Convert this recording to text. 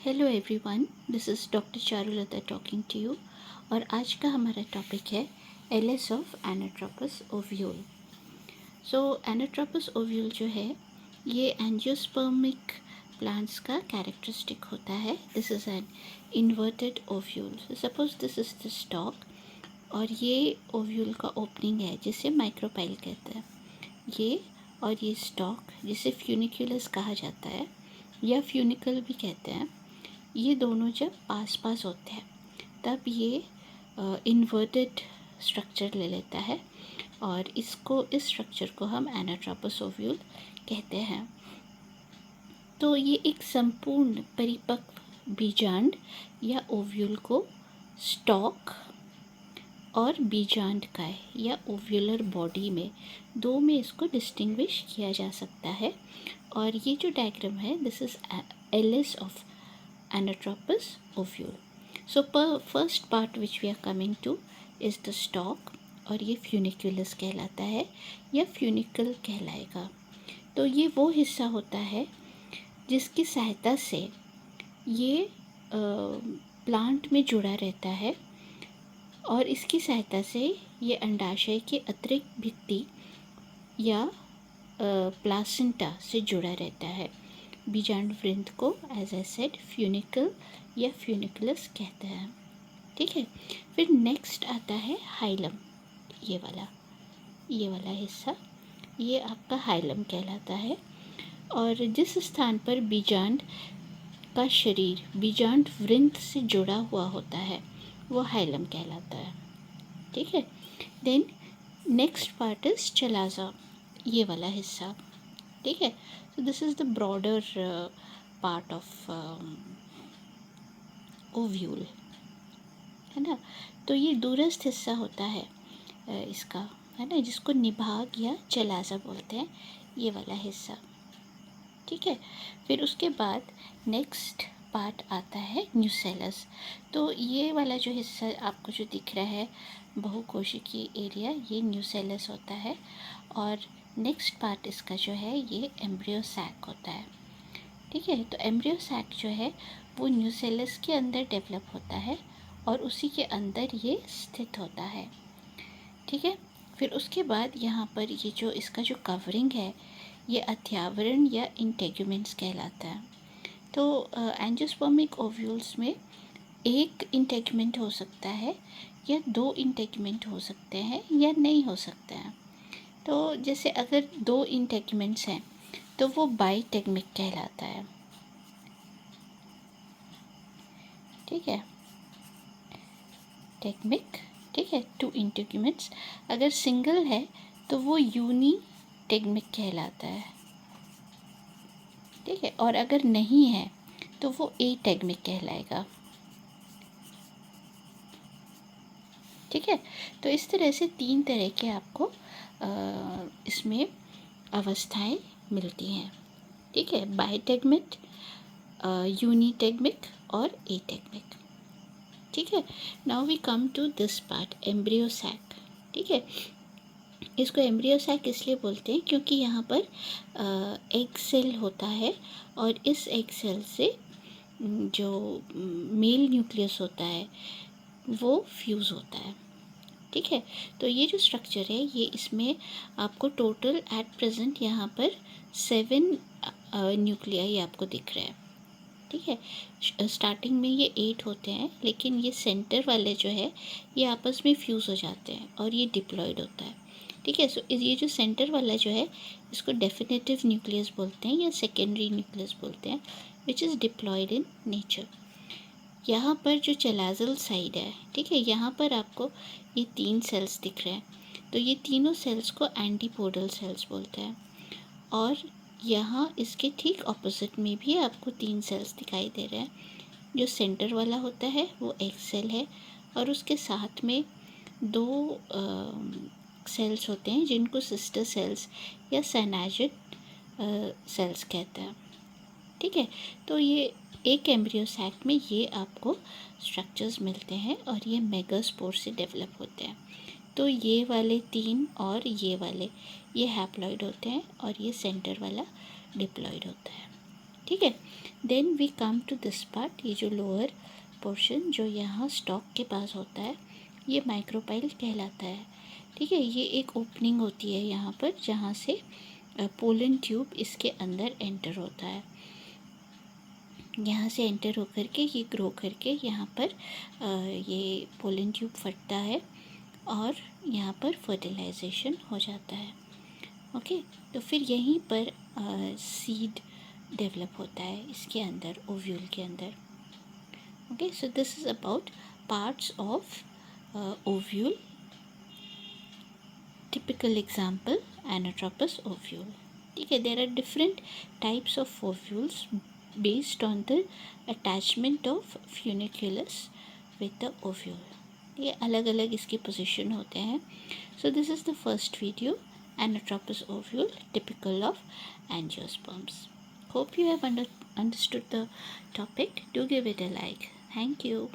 Hello everyone, this is doctor Charulata talking to you. और आज का हमारा टॉपिक है LS of anatropous ovule. So anatropous ovule जो है ये एंजियोस्पर्मिक प्लांट्स का कैरेक्टरिस्टिक होता है। This is an inverted ovule. Suppose this is the stalk और ये ओव्यूल का ओपनिंग है जिसे माइक्रोपाइल कहते हैं। ये और ये स्टॉक जिसे फ्यूनिकुलस कहा जाता है या फ्यूनिकल भी कहते हैं, ये दोनों जब पास पास होते हैं तब ये इन्वर्टेड स्ट्रक्चर ले लेता है और इस स्ट्रक्चर को हम एनाट्रोपस ओव्यूल कहते हैं। तो ये एक संपूर्ण परिपक्व बीजांड या ओव्यूल को स्टॉक और बीजांड काय या ओव्यूलर बॉडी में दो में इसको डिस्टिंग्विश किया जा सकता है। और ये जो डायग्राम है this is LS of Anatropous ovule. So first part which we are coming to is the stalk और ये फ्यूनिकुलस कहलाता है या फ्यूनिकल कहलाएगा। तो ये वो हिस्सा होता है जिसकी सहायता से ये प्लांट में जुड़ा रहता है और इसकी सहायता से ये अंडाशय के अतिरिक्त भित्ति या प्लासेंटा से जुड़ा रहता है। बीजांड वृंत को एज आई सेड फ्यूनिकल या फ्यूनिकुलस कहते हैं। ठीक है, फिर नेक्स्ट आता है हाइलम। ये वाला हिस्सा ये आपका हाइलम कहलाता है। और जिस स्थान पर बीजांड का शरीर बीजांड वृंत से जुड़ा हुआ होता है वो हाइलम कहलाता है। ठीक है, then next part is chalaza, ये वाला हिस्सा। ठीक है, so this is the broader part of ovule, है ना। तो ये दूरस्थ हिस्सा होता है इसका, है ना, जिसको निभाग या चलाजा बोलते हैं, ये वाला हिस्सा। ठीक है, फिर उसके बाद नेक्स्ट पार्ट आता है न्यूसेलस। तो ये वाला जो हिस्सा आपको जो दिख रहा है बहुकोशिकीय एरिया, ये न्यूसेलस होता है। और नेक्स्ट पार्ट इसका जो है ये एम्ब्रियो सैक होता है। ठीक है, तो एम्ब्रियो सैक जो है वो न्यूसेलस के अंदर डेवलप होता है और उसी के अंदर ये स्थित होता है। ठीक है, फिर उसके बाद यहाँ पर ये जो इसका जो कवरिंग है ये अध्यावरण या इंटेगुमेंट्स कहलाता है। तो एंजियोस्पर्मिक ओव्यूल्स में एक इंटेगुमेंट हो सकता है या दो इंटेगुमेंट हो सकते हैं या नहीं हो सकते हैं। तो जैसे अगर दो इंटेगुमेंट्स हैं तो वो बाईटेगमिक कहलाता है। ठीक है, टेगमिक। ठीक है, टू इंटेगुमेंट्स। अगर सिंगल है तो वो यूनिटेगमिक कहलाता है। ठीक है, और अगर नहीं है तो वो एटेगमिक कहलाएगा। ठीक है, तो इस तरह से तीन तरह के आपको इसमें अवस्थाएं मिलती हैं। ठीक है, बाईटेगमिक, यूनिटेगमिक और एटेगमिक। ठीक है, now we come to this part embryo sac. ठीक है, इसको एम्ब्रियो सैक इसलिए बोलते हैं क्योंकि यहाँ पर एग सेल होता है और इस एग सेल से जो मेल न्यूक्लियस होता है वो फ्यूज़ होता है। ठीक है, तो ये जो स्ट्रक्चर है ये इसमें आपको टोटल एट प्रेजेंट यहाँ पर 7 न्यूक्लियाई आपको दिख रहा है। ठीक है, स्टार्टिंग में ये 8 होते हैं लेकिन ये सेंटर वाले जो है ये आपस में फ्यूज़ हो जाते हैं और ये डिप्लॉयड होता है। ठीक है, सो ये जो सेंटर वाला जो है इसको डेफिनेटिव न्यूक्लियस बोलते हैं या सेकेंडरी न्यूक्लियस बोलते हैं, which is diploid in nature. यहाँ पर जो चलाजल साइड है, ठीक है, यहाँ पर आपको ये 3 सेल्स दिख रहे हैं। तो ये तीनों सेल्स को एंटीपोडल सेल्स बोलते हैं। और यहाँ इसके ठीक ऑपोजिट में भी आपको 3 सेल्स दिखाई दे रहे हैं। जो सेंटर वाला होता है वो एग सेल है और उसके साथ में 2 सेल्स होते हैं जिनको सिस्टर सेल्स या साइनाजिड सेल्स कहते हैं। ठीक है, तो ये एक एम्ब्रियो सैक में ये आपको स्ट्रक्चर्स मिलते हैं और ये मेगास्पोर से डेवलप होते हैं। तो ये वाले 3 और ये वाले ये हैप्लॉइड होते हैं और ये सेंटर वाला डिप्लॉइड होता है। ठीक है। Then we come to this part, ये जो लोअर पोर्शन जो यहाँ स्टॉक के पास होता है, ये माइक्रोपाइल कहलाता है। ठीक है, ये एक ओपनिंग होती है यहाँ पर, जहाँ से पोलन ट्यूब इसके अंदर एंटर होता है। यहाँ से एंटर होकर के ये ग्रो करके यहाँ पर ये पोलन ट्यूब फटता है और यहाँ पर फर्टिलाइजेशन हो जाता है। ओके, तो फिर यहीं पर सीड डेवलप होता है इसके अंदर, ओव्यूल के अंदर। Okay, so this is about parts of ovule. Typical example anatropous ovule. ठीक है, there are different types of ovules based on the attachment of funiculus with the ovule। ये अलग अलग इसके पोजीशन होते हैं। So this is the first video, Anatropous ovule, typical of angiosperms। Hope you have understood the topic. Do give it a like. Thank you.